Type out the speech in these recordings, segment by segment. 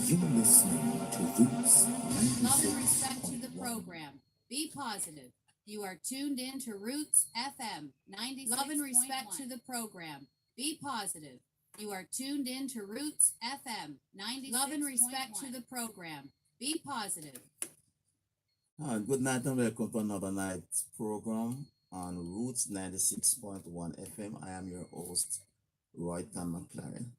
You're listening to Roots Love and respect to the 96.1. program. Be positive. You are tuned in to Roots FM 96. Love and respect to the program. Be positive. You are tuned in to Roots FM 90. Love and respect to the program. Be positive. Good night and welcome to another night's program on Roots 96.1 FM. I am your host, Royton McLaren.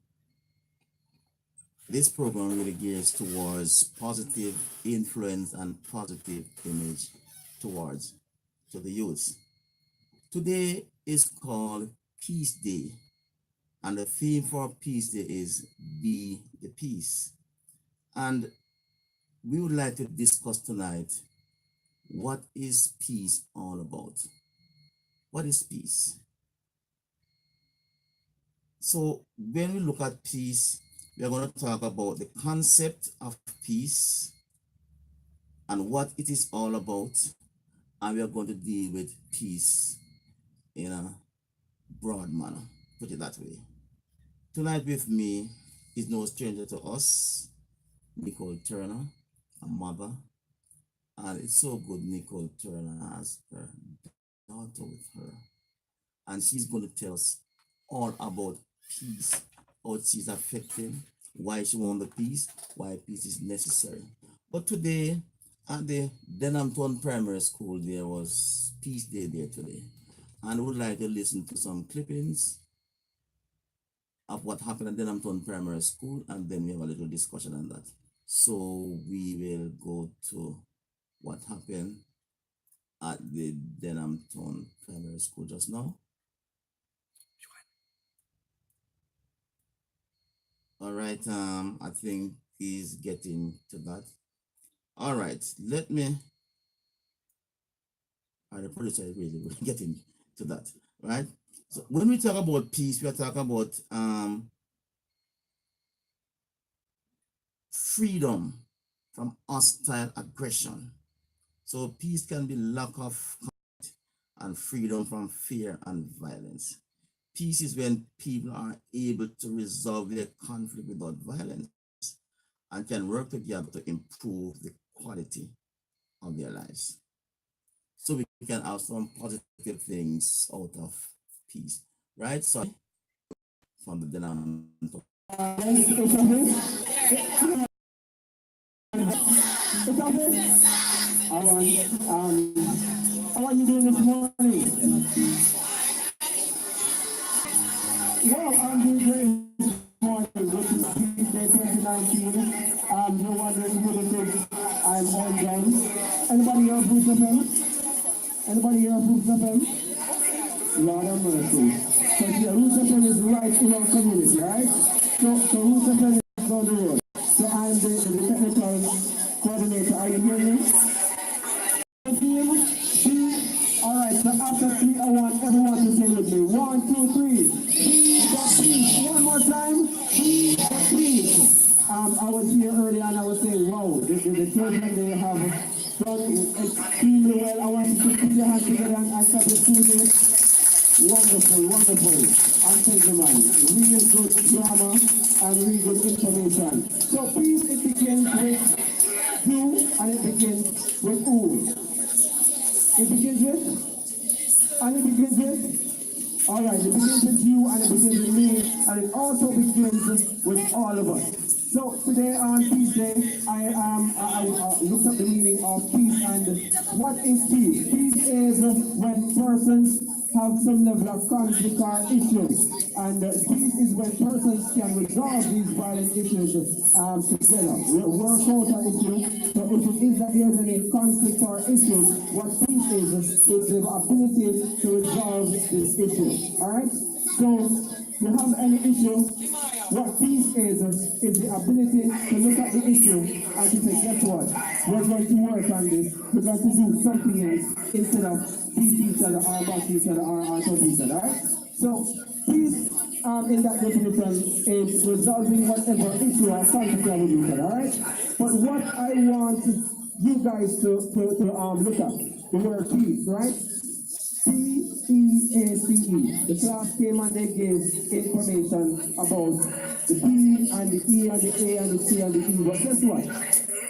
This program really gears towards positive influence and positive image towards to the youth. Today is called Peace Day, and the theme for Peace Day is Be the Peace. And we would like to discuss tonight, what is peace all about? What is peace? So when we look at peace, we are going to talk about the concept of peace and what it is all about, and we are going to deal with peace in a broad manner, put it that way. Tonight with me is no stranger to us, Nicole Turner, a mother, and it's so good Nicole Turner has her daughter with her, and she's going to tell us all about peace, how she's affected, why she wants the peace, why peace is necessary. But today at the Denhampton Primary School, there was Peace Day there today, and we would like to listen to some clippings of what happened at Denhampton Primary School, and then we have a little discussion on that. So we will go to what happened at the Denhampton Primary School just now. All right, I think he's getting to that. All right, let me. The producer is really getting to that, right? So when we talk about peace, we are talking about freedom from hostile aggression. So peace can be lack of conflict and freedom from fear and violence. Peace is when people are able to resolve their conflict without violence and can work together to improve the quality of their lives. So we can have some positive things out of peace, right? So from the denominator. How are you doing this morning? Well, I'm doing great this morning. This is Tuesday 2019. You're wondering who this is. I'm on John. Anybody else who's the pen? Anybody else who's the pen? Lord have mercy. So yeah, who's the pen is right in our community, right? So who's the pen is on the road. So I'm the technical coordinator. Are you hearing me? All right, so after three, I want everyone to say with me. 1, 2, 3. One more time. Please. I was here earlier and I was saying, wow, the children, they have done extremely well. I want you to put your hands together and start the school. Wonderful, wonderful. And thank you, man. Really good drama and really good information. So please, it begins with you and it begins with who? It begins with, and it begins with, all right, it begins with you, and it begins with me, and it also begins with all of us. So today on Peace Day, I looked up the meaning of peace, and what is peace? Peace is when persons have some level of conflict or issues, and peace is when persons can resolve these violent issues together, work out an issue. So if it is that there's any conflict or issues, what peace is the ability to resolve this issue. All right. So you have any issue, what peace is the ability to look at the issue and to say, guess what? We're going to work on this. We're going to do something else instead of beat each other or back each other or hurt each other. All right? So peace in that definition is resolving whatever issue or conflict with each other. All right? But what I want you guys to look at, the word peace, right? PACE. The class came and they gave information about the P and the E and the A and the C and the E. But guess what?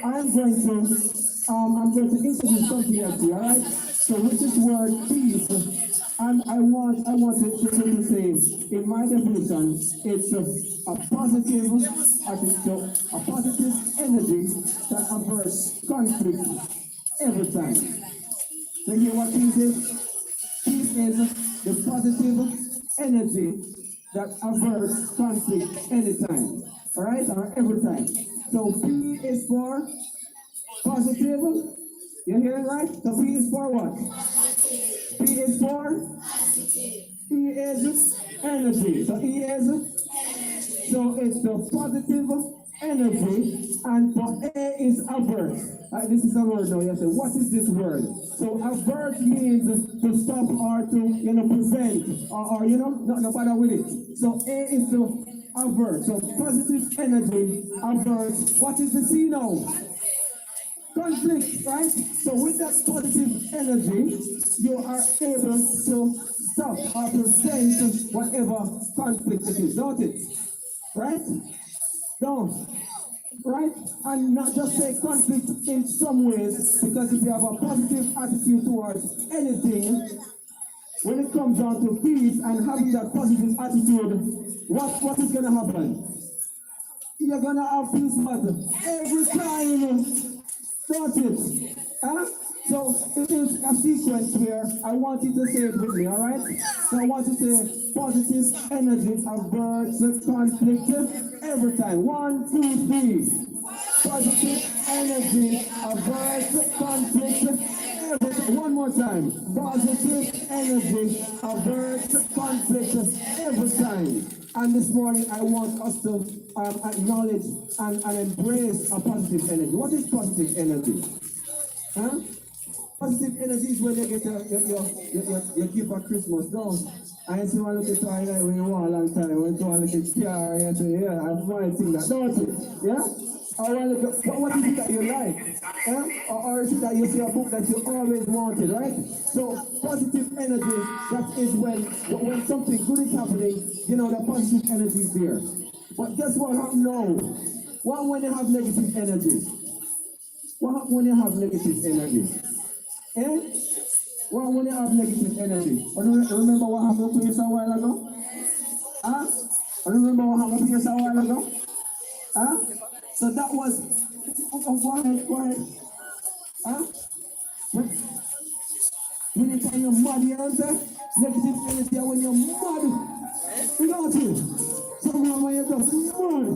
I'm going to introduce something else here, alright? So with this word peace, and I want to say, in my definition, it's a positive attitude, a positive energy that averts conflict every time. So hear what peace is? Peace is the positive energy that averts conflict anytime, alright, or every time. So P is for positive. You hear it right? So P is for what? P is for? E is energy. So E is? So it's the positive energy, and for A is avert. This is a word now. You say, what is this word? So avert means to stop or to prevent or not bother with it. So A is to avert. So positive energy avert. What is the C now? Conflict, right? So with that positive energy, you are able to stop or prevent whatever conflict it is, don't it? Right? Don't. Right? And not just say conflict in some ways, because if you have a positive attitude towards anything, when it comes down to peace and having that positive attitude, what is going to happen? You're going to have peace, but every time, don't it? Huh? So it is a sequence here. I want you to say it with me, all right? So I want you to say positive energy averts conflict every time. 1, 2, 3. Positive energy averts conflict every time. One more time. Positive energy averts conflict every time. And this morning I want us to acknowledge and embrace a positive energy. What is positive energy? Huh? Positive energy is when you get your gift for Christmas, don't. I see one little toy like when you want a long time, when you want a little car, and you say, yeah, I might think that, don't you? Yeah? Or what is it that you like? Yeah? Or is it that you see a book that you always wanted, right? So positive energy, that is when something good is happening, the positive energy is there. But guess what happens now? What when you have negative energy? What happens when you have negative energy? Eh? What when you have negative energy? Remember what happened to you a while ago? Huh? Remember what happened to you a while ago? Huh? So that was, go ahead. Huh? When you tell your mad, you answer, negative energy when you're mad. You know what it? Someone when you're just mad,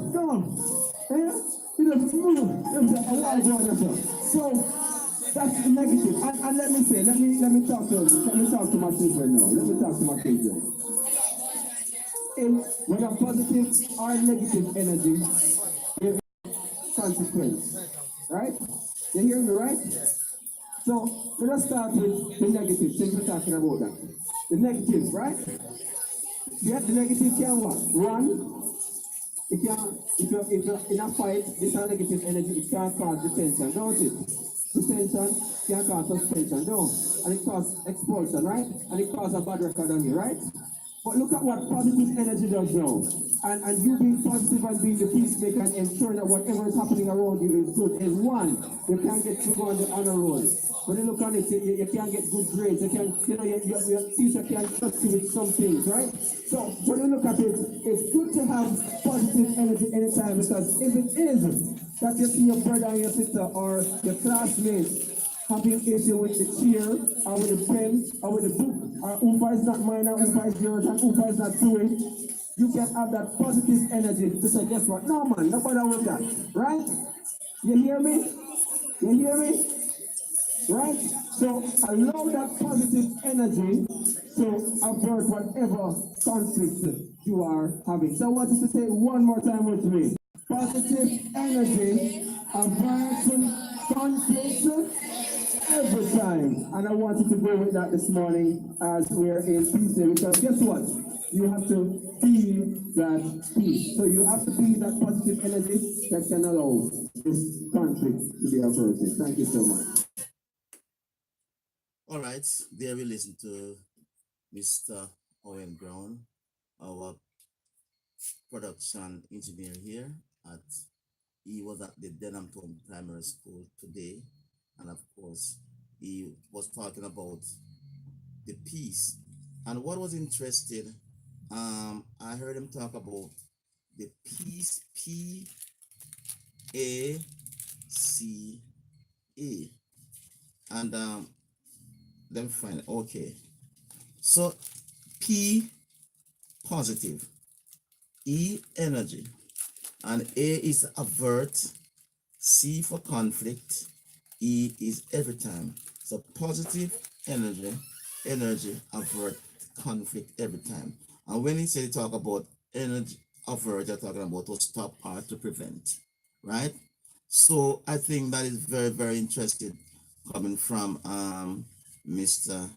come on. Eh? You just mad. A while ago, so that's negative. And let me talk to my children now. Let me talk to my children. When a positive or negative energy, there is consequence. Right? You hear me, right? So let's start with the negative, since we're talking about that. The negative, right? Yeah, the negative can what? Run. If you're in a fight, this is negative energy, it can cause detention, don't it? Detention can cause suspension, don't? And it causes expulsion, right? And it causes a bad record on you, right? But look at what positive energy does now. And you being positive and being the peacemaker and ensuring that whatever is happening around you is good is one. You can't get to go on the honor roll. When you look on it, you can't get good grades. You can, your teacher can't trust you with some things, right? So when you look at it, it's good to have positive energy anytime, because if it is that you see your brother and your sister or your classmates having issue with the chair, or with the pen, or with the book, or Umpa is not mine, or Umpa is yours, and Umpa is not doing, you can have that positive energy to say, guess what? No man, no bother with that. Right? You hear me? You hear me? Right? So allow that positive energy to avert whatever conflict you are having. So I want you to say one more time with me. Positive energy averts conflict every time. And I want you to go with that this morning as we're in peace day, because guess what? You have to feel that peace. So you have to feel that positive energy that can allow this conflict to be averted. Thank you so much. All right, there we listen to Mr. Owen Brown, our production engineer here at he was at the Denhampton Primary School today, and of course, he was talking about the peace. And what was interesting, I heard him talk about the peace, PACA, and let me find it. Okay, so P positive, E energy, and A is avert, C for conflict, E is every time. So positive energy, avert conflict every time. And when he said he talk about energy avert, you're talking about to stop or to prevent, right? So I think that is very, very interesting coming from Mr.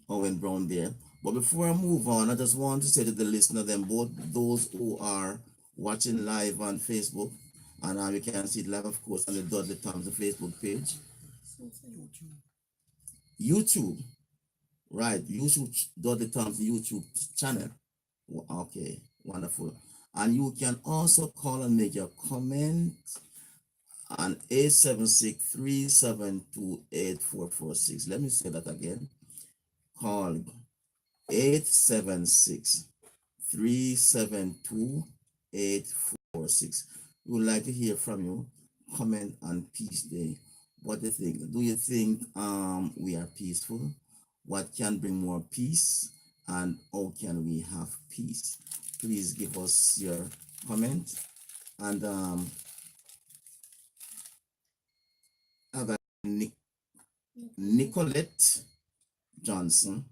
Owen Brown there. But before I move on, I just want to say to the listener, then both those who are watching live on Facebook, and you can see it live, of course, on the Dudley Thompson Facebook page, YouTube, right? YouTube, Dudley Thompson YouTube channel. Okay, wonderful. And you can also call and make your comment on 876-372-8446. Let me say that again. Call 876-372-8446. We would like to hear from you. Comment on Peace Day. What do you think? Do you think we are peaceful? What can bring more peace? And how can we have peace? Please give us your comment. And have Nicolette Johnson,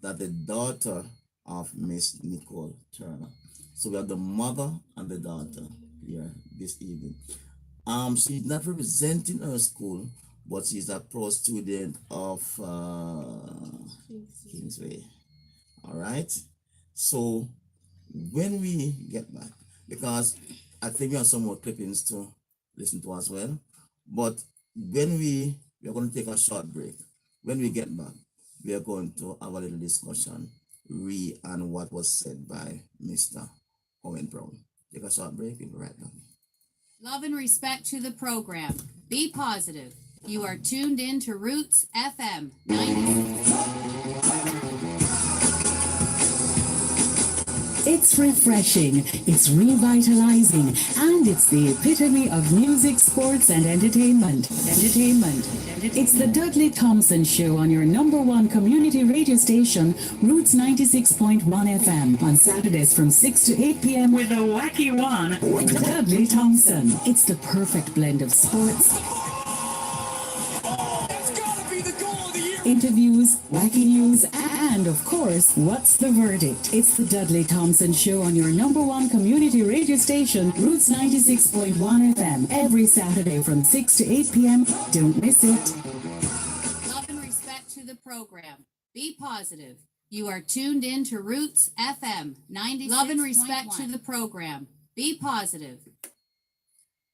that the daughter of Miss Nicole Turner. So we have the mother and the daughter here this evening. She's not representing her school, but she's a pro student of Kingsway. All right. So when we get back, because I think we have some more clippings to listen to as well, but when we are going to take a short break. When we get back, we are going to have a little discussion on what was said by Mr. Owen Brown. Take a short break. We'll be right back. Love and respect to the program. Be positive. You are tuned in to Roots FM 90. It's refreshing, it's revitalizing, and it's the epitome of music, sports, and entertainment. It's the Dudley Thompson Show on your number one community radio station, Roots 96.1 FM, on Saturdays from 6 to 8 p.m. with the wacky one, Dudley Thompson. It's the perfect blend of sports, interviews, wacky news, and of course, what's the verdict? It's the Dudley Thompson Show on your number one community radio station, Roots 96.1 FM, every Saturday from 6 to 8 p.m. Don't miss it. Love and respect to the program. Be positive. You are tuned in to Roots FM 90. Love and respect to the program. Be positive.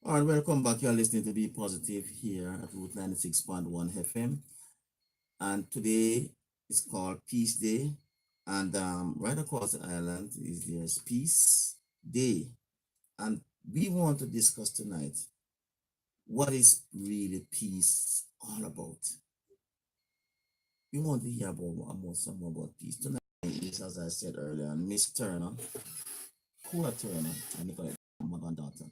All right, welcome back. You're listening to Be Positive here at Root 96.1 FM. And today is called Peace Day. And right across the island is there's Peace Day. And we want to discuss tonight what is really peace all about. We want to hear some more about peace. Tonight is, as I said earlier, Miss Turner, Cora Turner, and Nicolette, mother and daughter.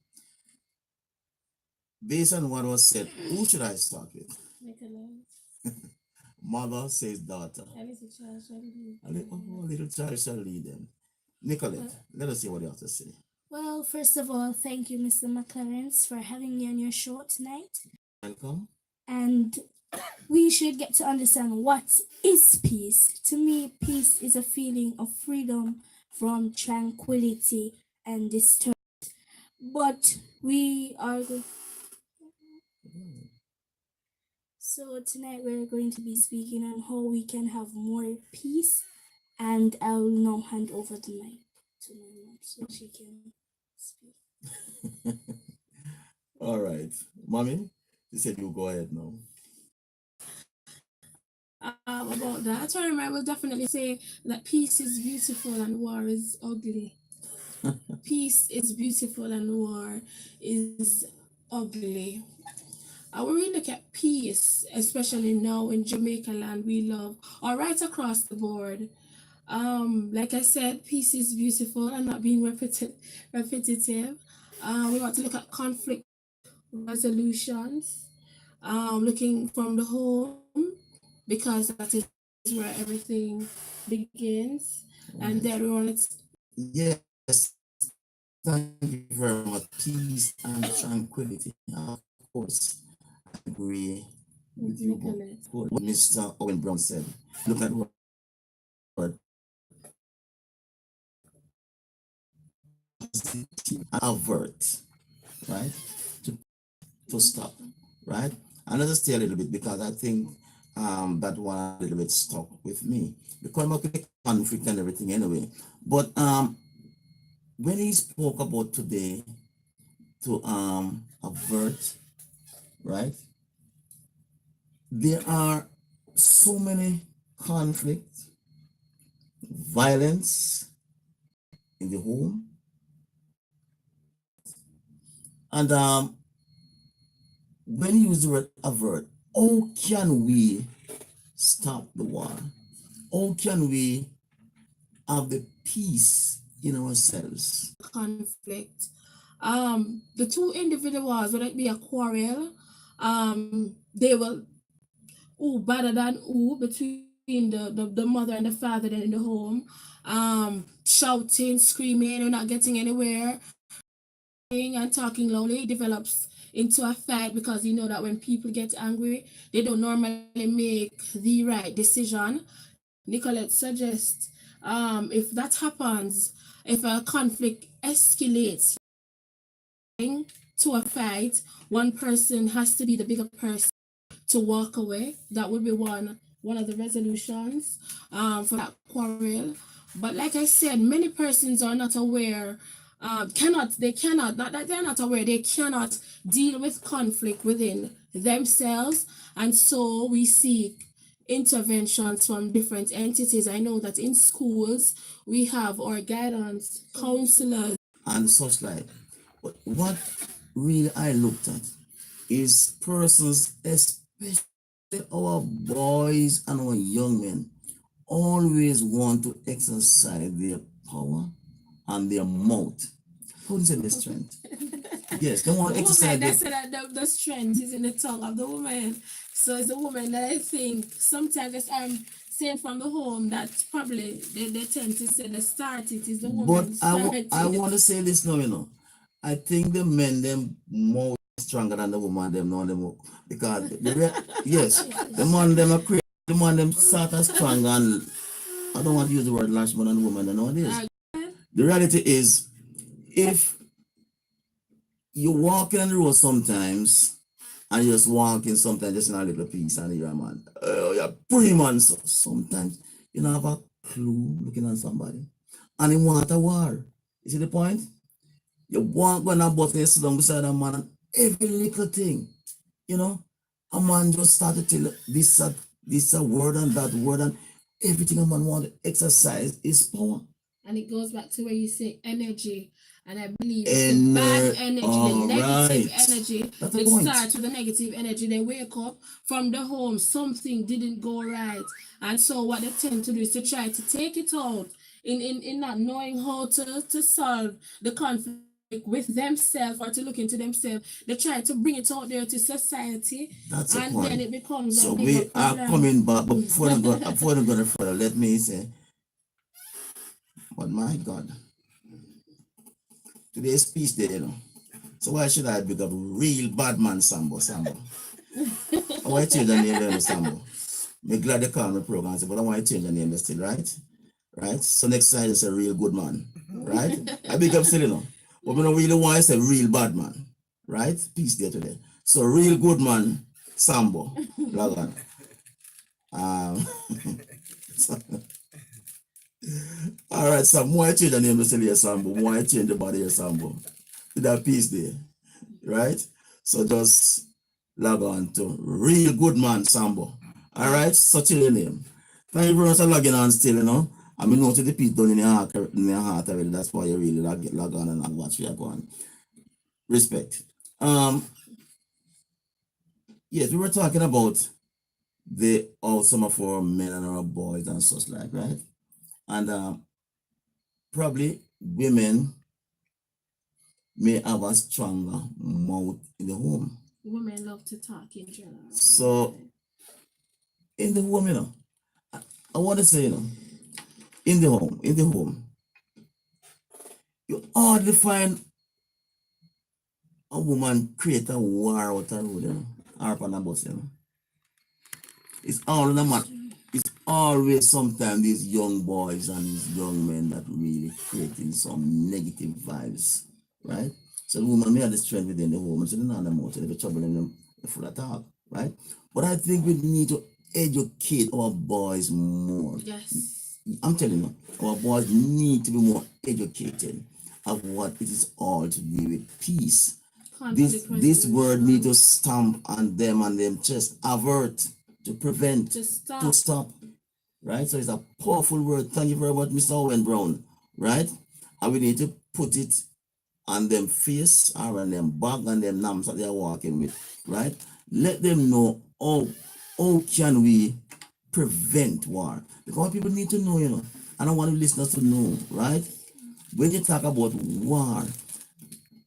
Based on what was said, who should I start with? Mother says daughter. A little child shall lead them. Nicolette, let us see what you have to say. Well, first of all, thank you, Mr. McLaren, for having me on your show tonight. Welcome. And we should get to understand what is peace. To me, peace is a feeling of freedom from tranquility and disturbance. But we are So tonight we're going to be speaking on how we can have more peace, and I'll now hand over the mic to my mom so she can speak. All right. Mommy, you said you go ahead now. about that. I will definitely say that peace is beautiful and war is ugly. Peace is beautiful and war is ugly. When we look at peace, especially now in Jamaica land, we love, or right across the board. Like I said, peace is beautiful and not being repetitive. We want to look at conflict resolutions, looking from the home because that is where everything begins, and then we want to. Yes, thank you very much. Peace and tranquility. Of course, I agree with you. What Mr. Owen Brown said. Look at what avert, right? To, to stop, right? And let's stay a little bit because I think that one a little bit stuck with me because I'm okay conflict and everything anyway. But when he spoke about today to avert, right? There are so many conflicts, violence in the home, and when you use the word avert, how can we stop the war? How can we have the peace in ourselves? Conflict. The two individuals, whether it be a quarrel, they will better than between the mother and the father then in the home, shouting, screaming, or not getting anywhere, and talking loudly develops into a fight because you know that when people get angry, they don't normally make the right decision. Nicolette suggests if that happens, if a conflict escalates to a fight, one person has to be the bigger person to walk away. That would be one of the resolutions for that quarrel. But like I said, many persons are not aware. Cannot, not that they're not aware, they cannot deal with conflict within themselves, and so we seek interventions from different entities. I know that in schools we have our guidance counselors and such like. But what really I looked at is persons, especially our boys and our young men, always want to exercise their power and their mouth. Who say the strength? Yes, they want to exercise their... the strength is in the tongue of the woman. So it's the woman that I think sometimes I'm saying from the home that probably they tend to say the start it is the woman. But I want to say this now, you know. I think the men them more stronger than the woman them know them because yes, the man them are crazy, the man them sort of strong and I don't want to use the word lash more than the woman they know it is. The reality is if you walk in the road sometimes and you just walking sometimes just in a little piece and you're a man. You're pretty man so sometimes you don't have a clue looking at somebody. And you want a war. You see the point? You walk when a button sit down beside a man and every little thing, you know, a man just started to tell this a word and that word and everything a man want to exercise is power. And it goes back to where you say energy. And I believe the bad energy, the negative energy, they start with the negative energy. They wake up from the home, something didn't go right. And so what they tend to do is to try to take it out in not knowing how to solve the conflict with themselves or to look into themselves. They try to bring it out there to society. That's a and point. Then it becomes so we are coming back, but before I'm going to further, let me say, but my God, today's peace day, you know. So why should I pick up real bad man Sambo? I want to change the name of Sambo. I'm glad they call me program, but I want to change the name still, right? Right? So next time it's a real good man, right? I big up still, you know. But we don't really want to say real bad man, right? Peace day today. So real good man, Sambo. Log on. So, all right, so why change the name to Celia Sambo? Why change the body of Sambo? To that peace day, right? So just log on to real good man Sambo. All right, such a name. Thank you very much for logging on still, you know. I mean, notice the piece done in your heart already. That's why you really log on and watch where you're going. Respect. Yes, we were talking about the some of our men and our boys and such like, right? And probably women may have a stronger mouth in the home. Women love to talk in general. So in the home, you know, I want to say, you know, in the home, you hardly find a woman create a war out of road, you know, or upon a bus, you know. It's all in the man. It's always sometimes these young boys and these young men that really creating some negative vibes, right? So the woman may have the strength within the home, so they're not the most, they're trouble in them full of talk, right? But I think we need to educate our boys more. Yes. I'm telling you, our boys need to be more educated of what it is all to do with peace. This word need to stamp on them and them chest, avert, to prevent, to stop, right? So it's a powerful word. Thank you very much, Mr. Owen Brown, right? And we need to put it on them face or on them back and them nams that they're walking with, right? Let them know how can we prevent war, because people need to know, you know. I don't want the listeners to know, right? When you talk about war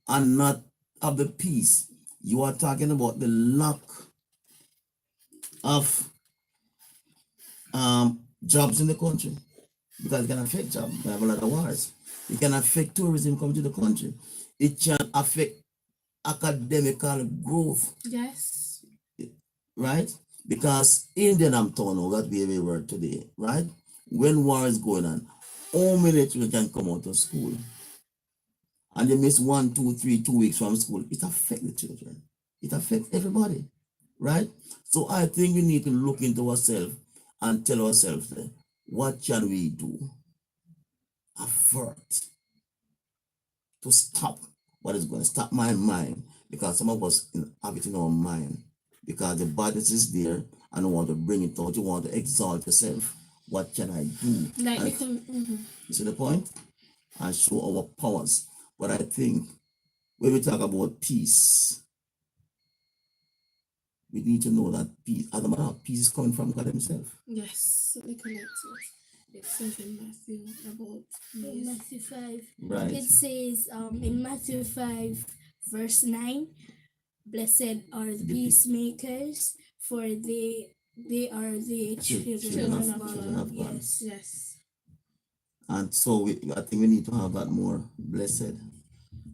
and not of the peace, you are talking about the lack of jobs in the country, because it can affect jobs. We have a lot of wars. It can affect tourism coming to the country. It can affect academical growth. Yes. Right? Because Indian I'm told now that be a word today, right? When war is going on, how many children can come out of school? And they miss 1, 2, 3, 2 weeks from school. It affects the children. It affects everybody, right? So I think we need to look into ourselves and tell ourselves, what can we do? Avert to stop what is going to stop my mind, because some of us have it in our mind, because the badness is there and you want to bring it out, you want to exalt yourself. What can I do? Like You see the point? And show our powers. But I think when we talk about peace, we need to know that peace, as a matter of peace, is coming from God Himself. Yes, it says in Matthew about In Matthew 5, Right. it says in Matthew 5, verse 9, blessed are the peacemakers, for they are the children of God. Yes. yes. And so I think we need to have that more. Blessed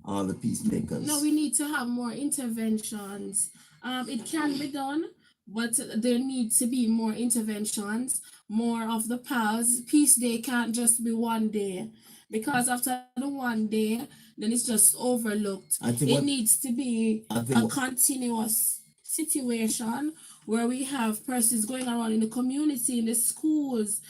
are the peacemakers. No, we need to have more interventions. It can be done, but there needs to be more interventions, more of the pause. Peace Day can't just be one day, because after the one day, then it's just overlooked. It needs to be a continuous situation where we have persons going around in the community, in the schools,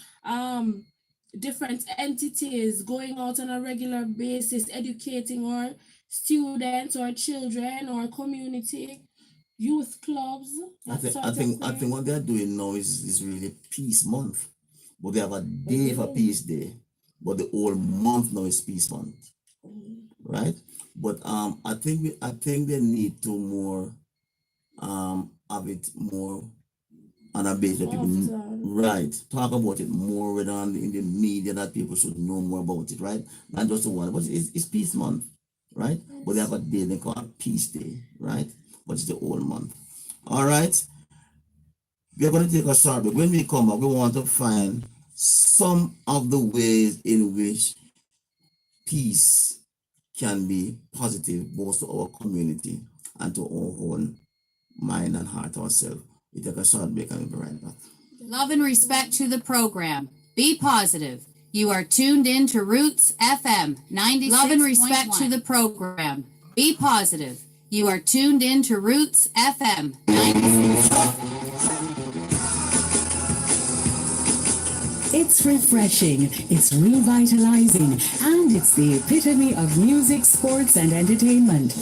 different entities going out on a regular basis, educating our students or children or community, youth clubs. I think what they're doing now is really Peace Month, but they have a day for Peace Day, but the whole month now is Peace Month, right? But I think they need to more have it more on a basis that people right talk about it more in the media, that people should know more about it, right? Not just the one, but it's Peace Month, right? Yes. But they have a day they call it Peace Day, right? But it's the whole month. All right. We're going to take a short break. When we come back, we want to find some of the ways in which peace can be positive both to our community and to our own mind and heart ourselves. We take a short break and we'll be right back. Love and respect to the program. Be positive. You are tuned in to Roots FM 96.1. Love and respect to the program. Be positive. You are tuned in to Roots FM 96. It's refreshing, it's revitalizing, and it's the epitome of music, sports, and entertainment.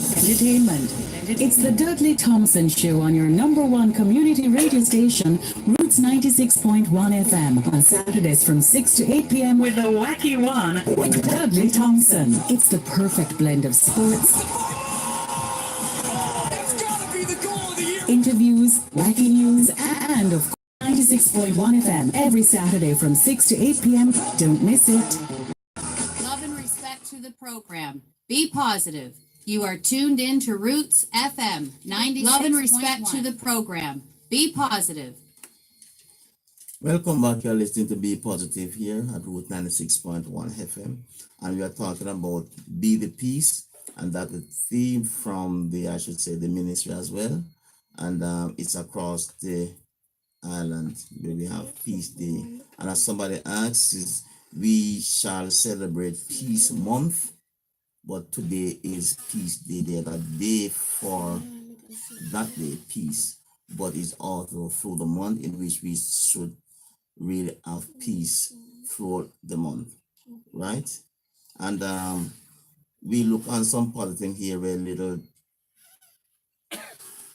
It's the Dudley Thompson Show on your number one community radio station, Roots 96.1 FM, on Saturdays from 6 to 8 p.m. with the wacky one, Dudley Thompson. It's the perfect blend of sports, interviews, wacky news, and of course, 96.1 FM every Saturday from 6 to 8 p.m. Don't miss it. Love and respect to the program. Be positive. You are tuned in to Roots FM 96.1. Love and respect to the program. Be positive. Welcome back. You're listening to Be Positive here at Root 96.1 FM. And we are talking about Be the Peace. And that's the theme from the, I should say, the ministry as well. And it's across the island where we have Peace Day. And as somebody asks, we shall celebrate Peace Month, but today is Peace Day. There's a day for that day, peace, but it's also through the month in which we should really have peace throughout the month, right? And we look on some positive here where little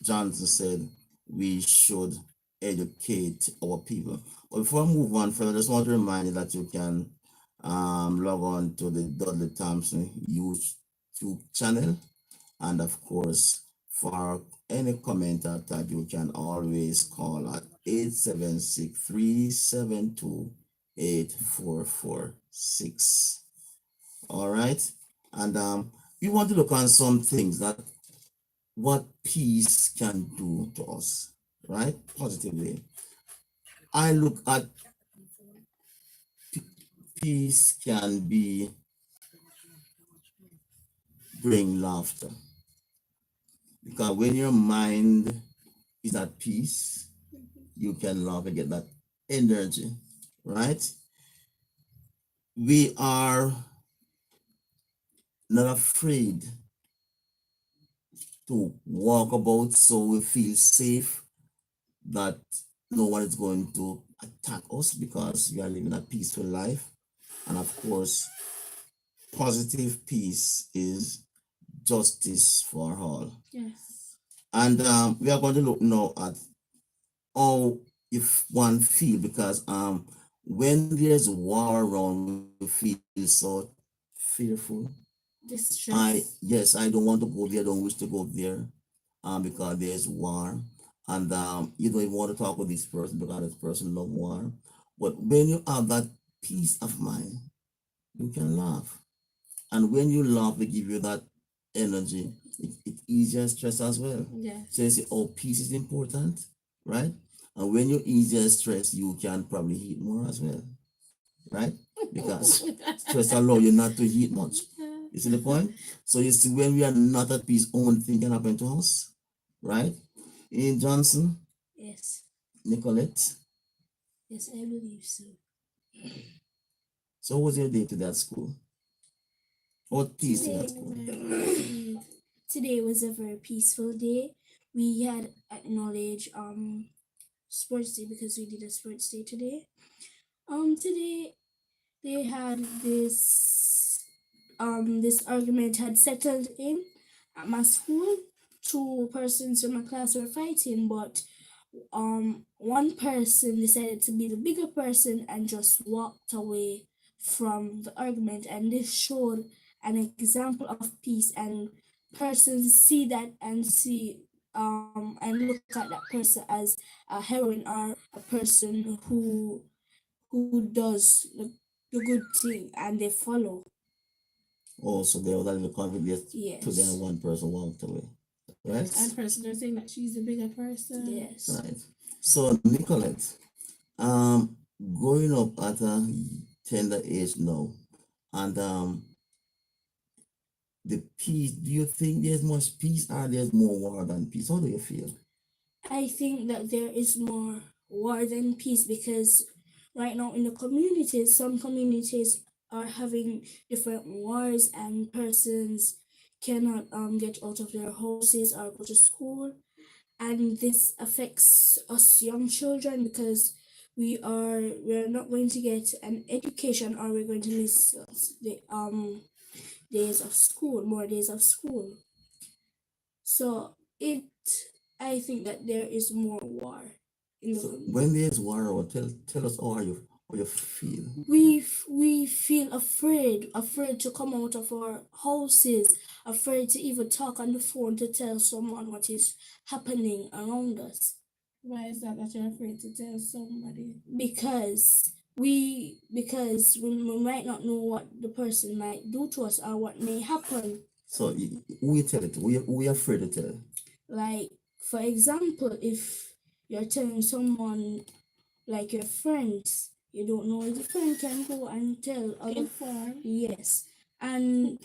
Johnson said we should educate our people. But before I move on further, I just want to remind you that you can log on to the Dudley Thompson YouTube channel. And of course, for any comment that you can always call at 876-372-8446. All right. And we want to look on some things that what peace can do to us, right? Positively. I look at peace can be bring laughter, because when your mind is at peace, you can laugh and get that energy, right? We are not afraid to walk about, so we feel safe that no one is going to attack us because we are living a peaceful life. And of course, positive peace is justice for all. Yes. And we are going to look now at how if one feel, because when there's war around, we feel so fearful. Distress. I don't want to go there, I don't wish to go there, because there's war. And you don't even want to talk with this person because this person love war. But when you have that peace of mind, you can laugh. And when you laugh, they give you that energy. It eases your stress as well. Yes. So you say, oh, peace is important, right? And when you ease your stress, you can probably eat more as well, right? Because stress allows you not to eat much. You see the point? So you see, when we are not at peace, only thing can happen to us, right? In Johnson, Yes. Nicolette. Yes, I believe so. So what was your day today at school? What peace today at school? Today was a very peaceful day. We had acknowledged sports day because we did a sports day today. Today they had this argument had settled in at my school. Two persons in my class were fighting, but one person decided to be the bigger person and just walked away from the argument, and this showed an example of peace, and persons see that and look at that person as a heroine or a person who does the good thing and they follow. Oh, so there was a little conflict Yes. today and one person walked away, right? And person are saying that she's the bigger person. Yes. Right. So Nicolette, growing up at a tender age now, and the peace, do you think there's much peace or there's more war than peace? How do you feel? I think that there is more war than peace because right now in the communities, some communities are having different wars and persons cannot get out of their houses or go to school. And this affects us young children because we're not going to get an education, or we're going to miss the days of school, more days of school. So I think that there is more war in the So community. when there's war, tell us how you feel. We feel afraid to come out of our houses, afraid to even talk on the phone to tell someone what is happening around us. Why is that you're afraid to tell somebody? Because we might not know what the person might do to us or what may happen. So who you tell it? We afraid to tell. Like, for example, if you're telling someone, like your friends, you don't know if the friend can go and tell other. Inform. Yes, and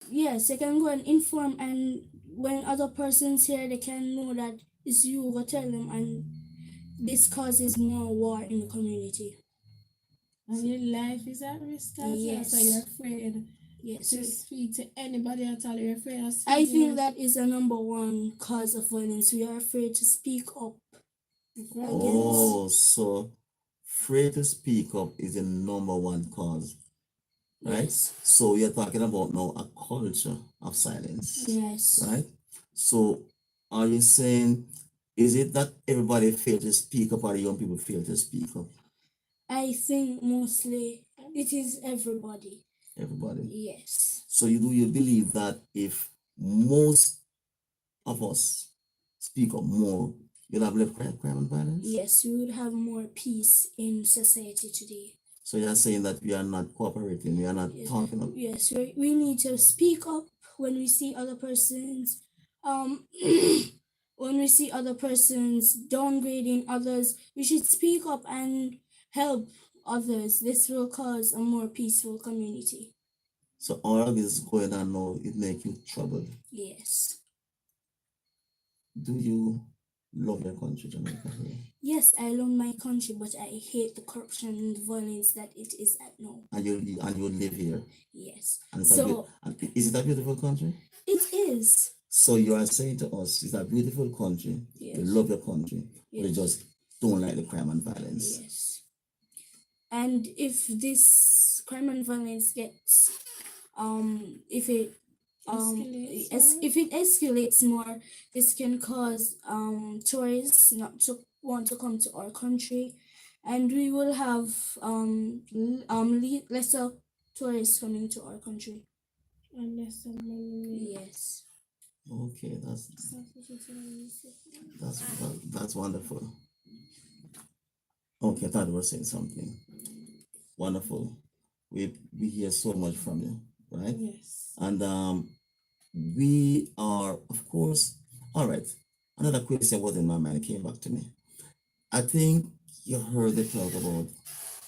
yes, they can go and inform, and when other persons here, they can know that it's you go tell them, and this causes more war in the community. And your life is at risk as well, Yes. so you're afraid Yes, to speak to anybody at all. You're afraid of I speaking think that is the number one cause of violence. We are afraid to speak up. Oh, so afraid to speak up is the number one cause, right? Yes. So you're talking about now a culture of silence, Yes. right? So are you saying, is it that everybody fail to speak up or the young people fail to speak up? I think mostly it is everybody. Everybody. Yes. So you believe that if most of us speak up more, you'll have less crime and violence? Yes, we would have more peace in society today. So you're saying that we are not cooperating, we are not Yes. talking up. Yes, we need to speak up when we see other persons when we see other persons downgrading others. We should speak up and help others. This will cause a more peaceful community. So all of this going on now, it make you troubled. Yes. Do you love your country, Jamaica? Yes, I love my country, but I hate the corruption and the violence that it is at now. And you live here. Yes. And So is it a beautiful country? it is. So you are saying to us, it's a beautiful country. Yes. You love your country, but you Yes. just don't like the crime and violence. Yes. And if this crime and violence gets if it escalates more, this can cause tourists not to want to come to our country, and we will have lesser tourists coming to our country. Unless someone. Yes. Okay, that's wonderful. Okay, I thought you were saying something. Wonderful. We hear so much from you, right? Yes. And we are, of course, all right. Another question was in my mind, came back to me. I think you heard the talk about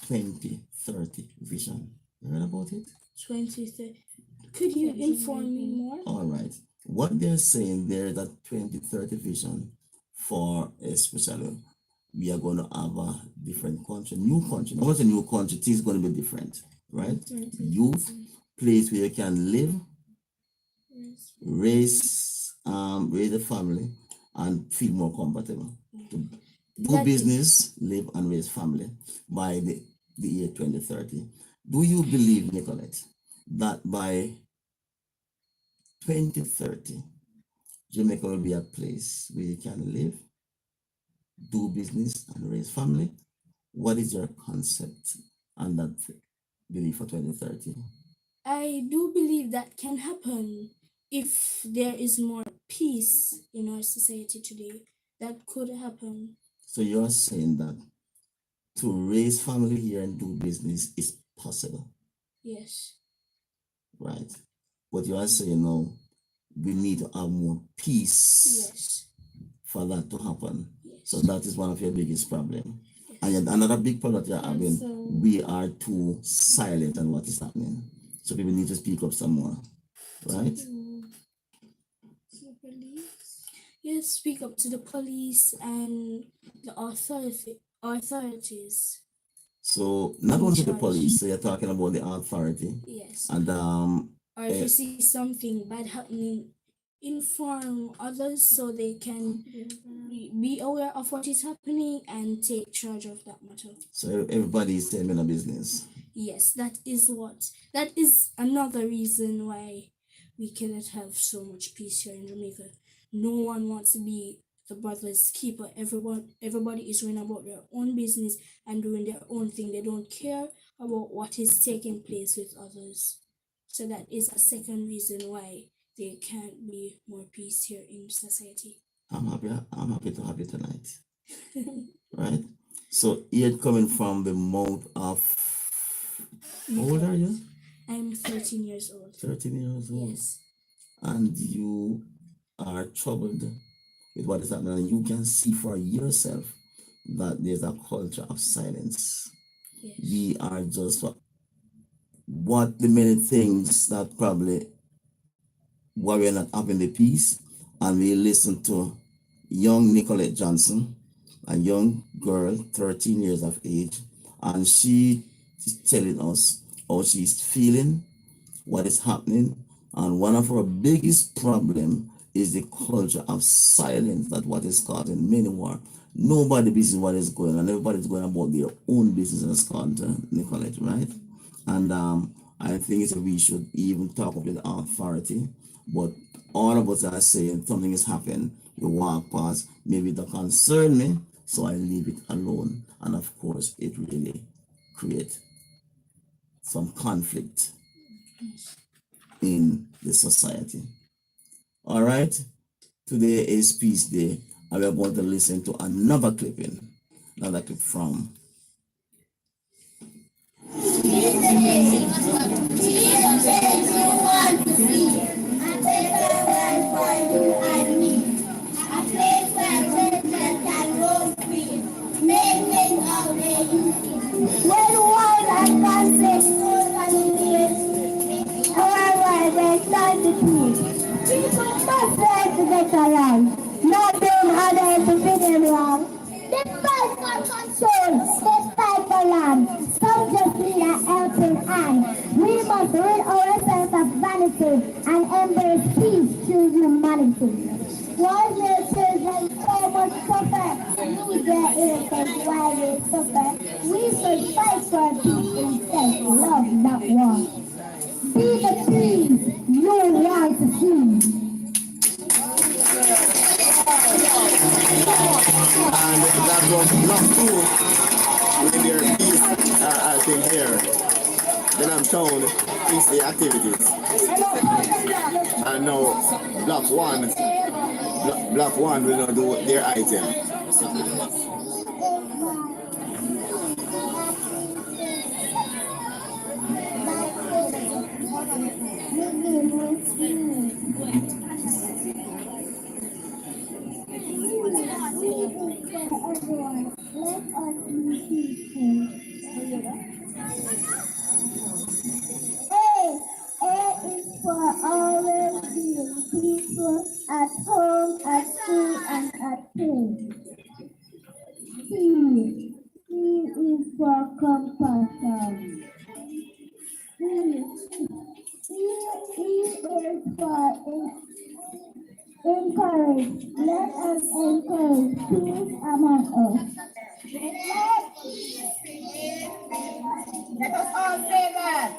2030 vision. You heard about it? 2030. Could you inform me more? All right. What they're saying there is that 2030 vision for especially we are going to have a different country, new country. Now, what's a new country? It is going to be different, right? Youth, place where you can live, raise a family, and feel more comfortable. Do business, live, and raise family by the year 2030. Do you believe, Nicolette, that by 2030, Jamaica will be a place where you can live, do business, and raise family? What is your concept on that belief for 2030? I do believe that can happen if there is more peace in our society today. That could happen. So you're saying that to raise family here and do business is possible? Yes. Right. But you are saying now we need to have more peace. Yes. For that to happen. Yes. So that is one of your biggest problems. Yes. And yet another big problem that you're having, we are too silent on what is happening. So people need to speak up some more. Right? Yes, speak up to the police and the authorities. So not only the police, so you're talking about the authority. Yes. And or if you see something bad happening inform others so they can be aware of what is happening and take charge of that matter. So everybody is staying in a business. Yes, that is another reason why we cannot have so much peace here in Jamaica. No one wants to be the brother's keeper. Everybody is going about their own business and doing their own thing. They don't care about what is taking place with others. So that is a second reason why there can't be more peace here in society. I'm happy to have you tonight. Right? So here coming from the mouth of, how old are you? I'm 13 years old. 13 years old. Yes. And you are troubled with what is happening, and you can see for yourself that there's a culture of silence. Yes. We are just what the many things that probably why we're not having the peace, and we listen to young Nicolette Johnson, a young girl, 13 years of age, and she is telling us how she's feeling, what is happening, and one of our biggest problem is the culture of silence, that what is causing many war. Nobody business what is going on, everybody's going about their own business, as called Nicolette, right? And I think we should even talk with authority, but all of us are saying something is happening, we walk past, maybe it don't concern me, so I leave it alone. And of course, it really creates some conflict in the society. All right, today is Peace Day, and we are going to listen to another clip from When wine and conflict our world is time to peace. People must learn to get along, not blame others to do them wrong. Despite for control, despite for land, some just need a helping hand. We must rid ourselves of vanity and embrace peace through humanity. Why will children so much suffer and lose their innocence while they suffer? We should fight for peace instead, love, not war. Be the peace you want to see. And that was Block 2 with their peace, I think here. Then I'm told peace the activities. And now Block 1 will not do their item. A is for always being peaceful at home, at school, and at home. C. C is for compassion. E is for encourage. Let us encourage peace among us. Let us all say that.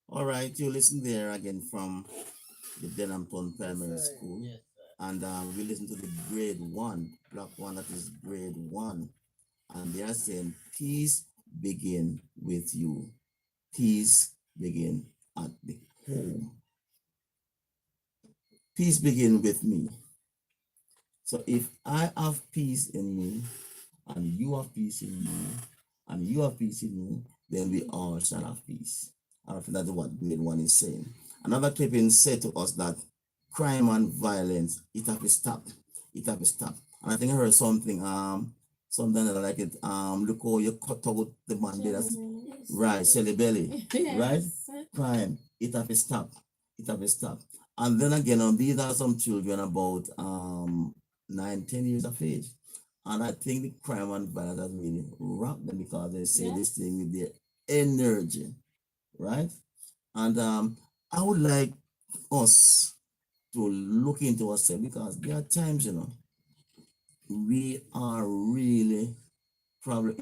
All right, you listen there again from the Denhampton Primary School, and we listen to the grade 1, Block 1, that is grade 1, and they are saying peace begin with you. Peace begin at the home. Peace begin with me. So if I have peace in me and you have peace in me and you have peace in you, then we all shall have peace. I think that's what grade 1 is saying. Another clipping said to us that crime and violence, it have to stop. It have to stop. And I think I heard something something that I like it. Look how you cut out the man there. That's right, Shelly Belly. Right? Crime, it have to stop. It have to stop. And then again, these are some children about 9-10 years of age. And I think the crime and violence has really rocked them because they say this thing with their energy, right? And I would like us to look into ourselves because there are times, we are really probably,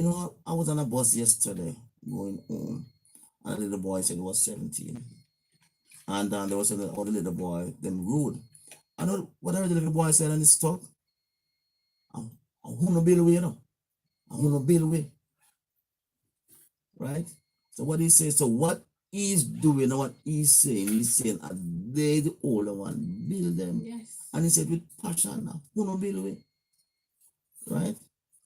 I was on a bus yesterday going home, and a little boy said he was 17. And there was another little boy, then rude. I know whatever the little boy said and he stuck. I'm gonna build away, I'm gonna build away. Right? So what he says, so what he's doing, what he's saying, they the older one, build them. Yes. And he said with passion now, gonna build away. Right?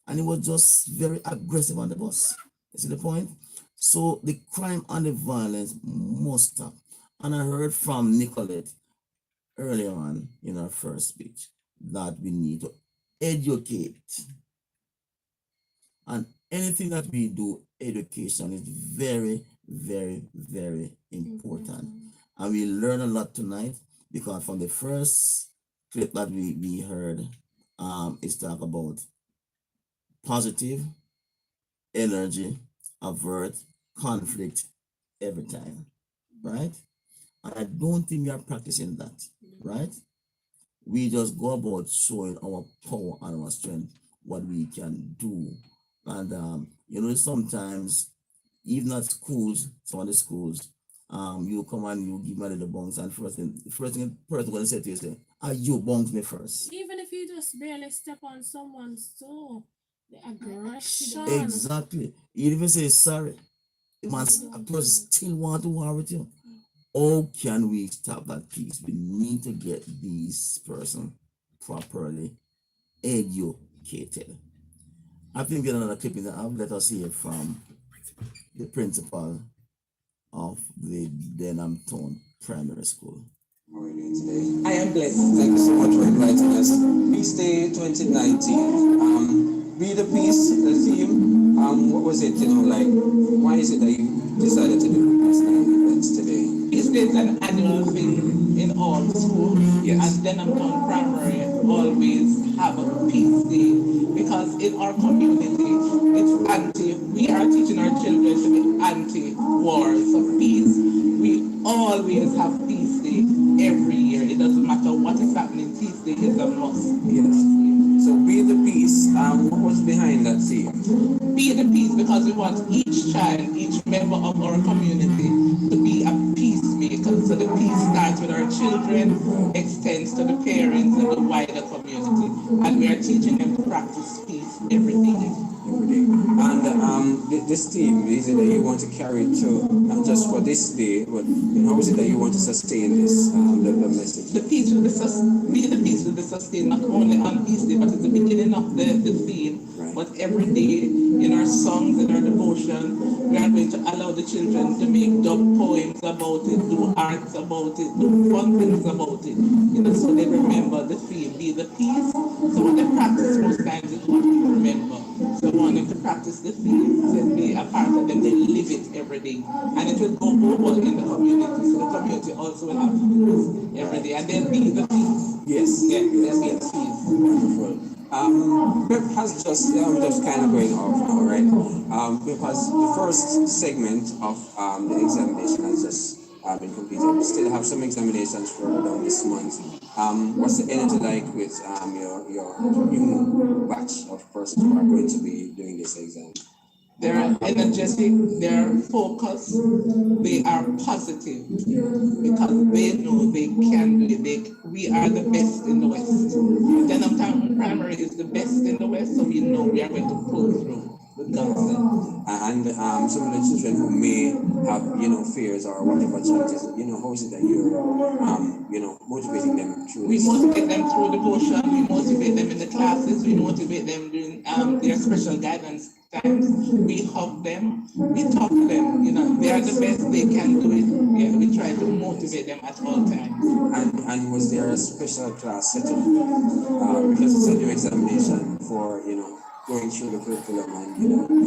And he was just very aggressive on the bus. You see the point? So the crime and the violence must stop. And I heard from Nicolette earlier on in our first speech that we need to educate. And anything that we do, education is very, very, very important. And we learn a lot tonight because from the first clip that we heard, it's talk about positive energy, avert conflict every time, right? And I don't think we are practicing that, right? We just go about showing our power and our strength, what we can do. And sometimes even at schools, some of the schools, you come and you give me a little bounce, and first thing the person gonna say to you, say, you bounce me first. Even if you just barely step on someone's toe, the aggression. Exactly. You even say sorry. A person still want to war with you. How can we stop that peace? We need to get these person properly educated. I think we get another clip in the app. Let us hear from the principal of the Denham Town Primary School. How are you doing today? I am blessed. Thank you so much for inviting us. Peace Day 2019. Be the peace, the theme. What was it? Why is it that you decided to do Peace Night events today? Peace Day is an annual thing in all schools. Yes. And Denham Town Primary always have a Peace Day because in our community, we are teaching our children to be anti-war. So peace, we always have Peace Day every year. It doesn't matter what is happening, Peace Day is a must. Yes. So be the peace. What was behind that theme? Be the peace because we want each child, each member of our community to be a peacemaker. So the peace starts with our children, extends to the parents and the wider community. And we are teaching them to practice peace every day. And this theme, is it that you want to carry to not just for this day, but how is it that you want to sustain this the message? The peace will be sustained not only on Peace Day, but at the beginning of the theme. Right. But every day in our songs, in our devotion, we are going to allow the children to make dub poems about it, do arts about it, do fun things about it. So they remember the theme, be the peace. So what they practice most times is what they remember. So we want them to practice the theme, to be a part of them, they live it every day. And it will go over in the community. So the community also will have peace every day. And they'll be the peace. Yes. Yeah, they'll be the peace. Wonderful. Pep has just kind of going off now, right? Because the first segment of the examination has just been completed. We still have some examinations further down this month. What's the energy like with your new batch of persons who are going to be doing this exam? They're energetic, they're focused, they are positive because they know they can do it. We are the best in the West. Denham Town Primary is the best in the West, so we know we are going to pull through with God's and some of the children who may have fears or whatever challenges, how is it that you're motivating them through? We motivate them through devotion, we motivate them in the classes, we motivate them during their special guidance times. We hug them, we talk to them, they are the best they can do it. Yeah, we try to motivate them at all times. And was there a special class set up because it's a new examination for going through the curriculum and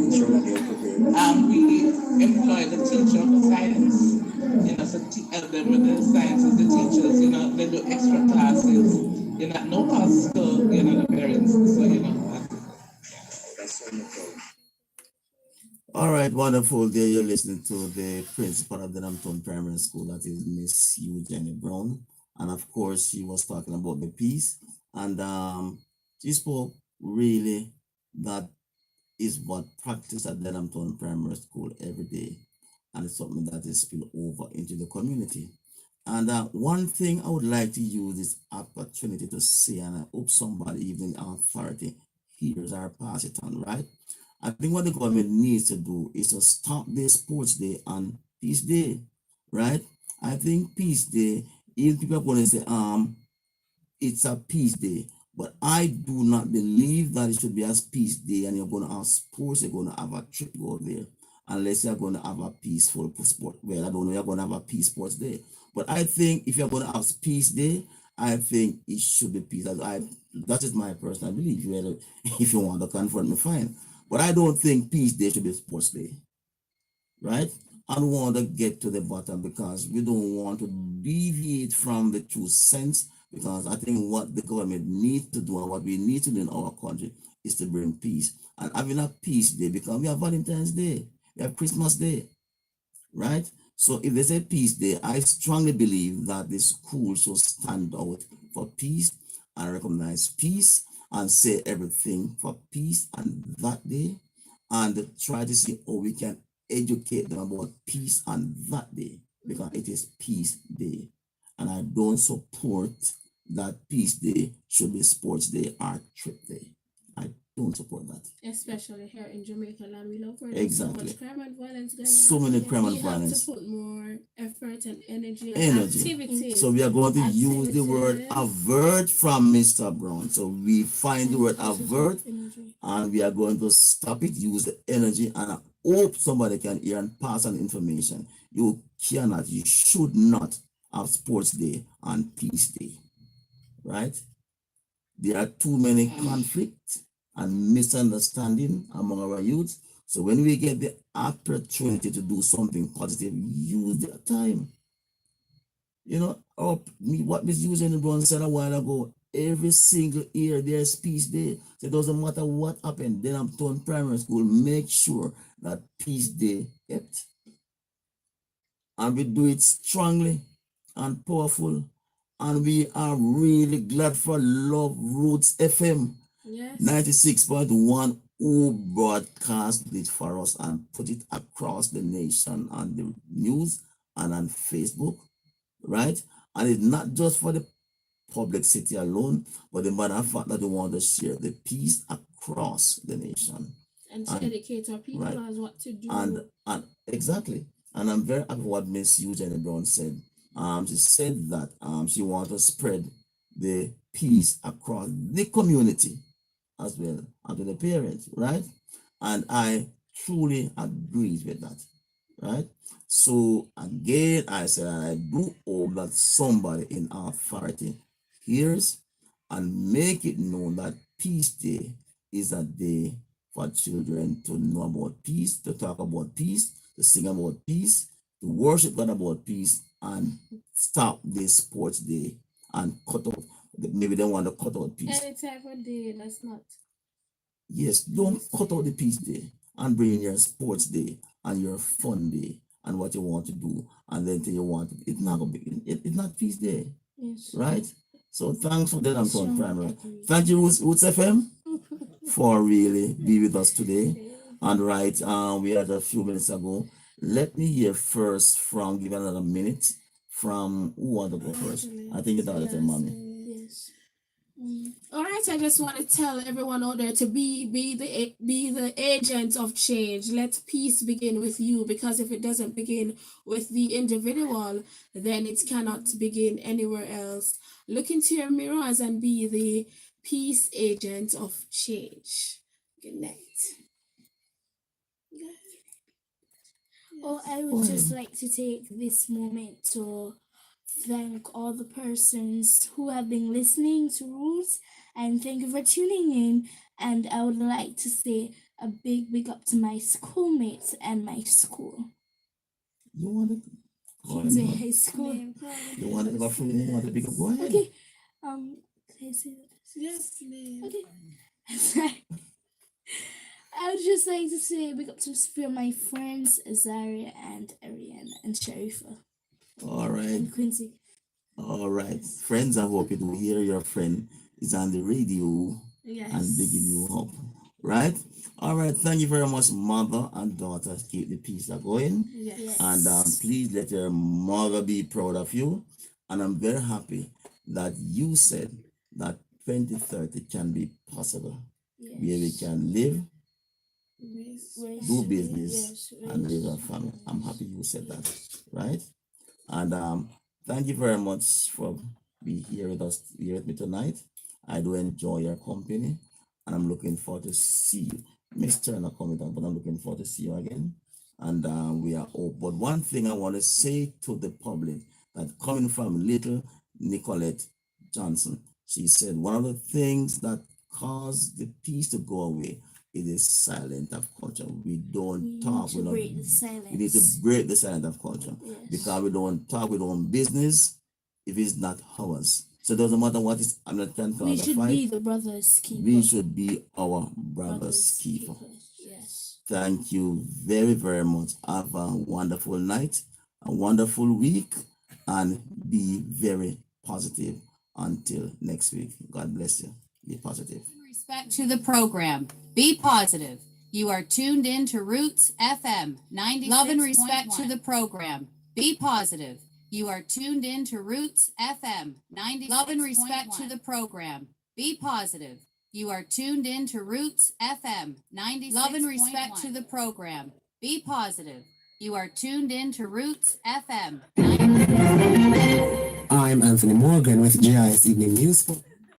ensure that they're prepared? We employ the teacher of science, so help them with the sciences, the teachers, they do extra classes, no cost to, the parents. So, That's wonderful. All right, wonderful. There you're listening to the principal of the Denhamton Primary School, that is Miss Eugenie Brown. And of course, she was talking about the peace. And she spoke really that is what practice at Denhamton Primary School every day. And it's something that is spilled over into the community. And one thing I would like to use this opportunity to say, and I hope somebody, even the authority, hears or pass it on, right? I think what the government needs to do is to stop this sports day and peace day, right? I think peace day, even people are going to say, it's a peace day, but I do not believe that it should be as peace day and you're going to have sports, you're going to have a trip go there, unless you're going to have a peaceful sport. Well, I don't know, you're going to have a peace sports day. But I think if you're going to have peace day, I think it should be peace. That is my personal belief. If you want to confront me, fine. But I don't think peace day should be sports day, right? I don't want to get to the bottom because we don't want to deviate from the true sense, because I think what the government needs to do and what we need to do in our country is to bring peace. And having a peace day, because we have Valentine's Day, we have Christmas Day, right? So if there's a peace day, I strongly believe that the school should stand out for peace and recognize peace and say everything for peace on that day, and try to see how we can educate them about peace on that day, because it is peace day. And I don't support that peace day should be sports day or trip day. I don't support that. Especially here in Jamaica, and we love where Exactly. there's so much crime and violence going So on. many crime and We violence. have to put more effort and energy and activity. So we are going to use the word avert from Mr. Brown. So we find the word avert and we are going to stop it, use the energy, and I hope somebody can hear and pass on information. You should not have sports day and peace day, right? There are too many conflicts and misunderstanding among our youth. So when we get the opportunity to do something positive, use the time. What Miss Eugenie Brown said a while ago, every single year there's peace day. So it doesn't matter what happened. Then I'm told primary school, make sure that peace day kept. And we do it strongly and powerful. And we are really glad for Love Roots FM. Yes. 96.1 who broadcast it for us and put it across the nation on the news and on Facebook, right? And it's not just for the public city alone, but the matter of fact that we want to share the peace across the nation. And to educate our people as what to do. And exactly. And I'm very happy what Miss Eugenie Brown said. She said that she wants to spread the peace across the community as well, and to the parents, right? And I truly agree with that, right? So again, I said, I do hope that somebody in authority hears and make it known that Peace Day is a day for children to know about peace, to talk about peace, to sing about peace, to worship God about peace, and stop this sports day and cut out. Maybe they want to cut out peace. Any type of day, that's not. Yes, don't cut out the peace day and bring in your sports day and your fun day and what you want to do, and then till you want it's not gonna be it's not peace day. Yes. Right? So thanks for that, Anton Primary. Thank you, Roots FM, for really be with us today. And right, we had a few minutes ago. Let me hear first from, give another minute from, who want to go first? I think it's all the time, Mommy. Yes. All right, I just want to tell everyone out there to be the agent of change. Let peace begin with you, because if it doesn't begin with the individual, then it cannot begin anywhere else. Look into your mirrors and be the peace agent of change. Good night. Oh, I would just like to take this moment to thank all the persons who have been listening to Roots, and thank you for tuning in. And I would like to say a big up to my schoolmates and my school. You want to go Kingsway ahead. High School. You want to go through? You want to pick up? Go ahead. Okay. Can I say that? Yes, ma'am. Okay. I would just like to say big up to my friends Zaria and Ariana and Sharifa All right. and Quincy. All right. Friends, I hope you do hear your friend is on the radio and bigging you up. Right? All right. Thank you very much, mother and daughter. Keep the peace going. Yes. And please let your mother be proud of you. And I'm very happy that you said that 2030 can be possible, where we can live, do business, and raise our family. I'm happy you said that, right? And thank you very much for being here with us, here with me tonight. I do enjoy your company, and I'm looking forward to see you. Miss Turner coming down, but I'm looking forward to see you again. And we are all. But one thing I want to say to the public, that coming from little Nicolette Johnson, she said one of the things that caused the peace to go away is the silence of culture. We don't talk. We need to break the silence of culture, because we don't talk. We don't business if it's not ours. So it doesn't matter what is. I'm not trying to We should be the brothers keeper. We should be our brothers keeper. Yes. Thank you very, very much. Have a wonderful night, a wonderful week, and be very positive until next week. God bless you. Be positive. Respect to the program. Be positive. You are tuned in to Roots FM 96.1. Love and respect to the program. Be positive. You are tuned in to Roots FM 96.1. Love and respect to the program. Be positive. You are tuned in to Roots FM 96.1. Love and respect to the program. Be positive. You are tuned in to Roots FM 96.1. I'm Anthony Morgan with GIS Evening News.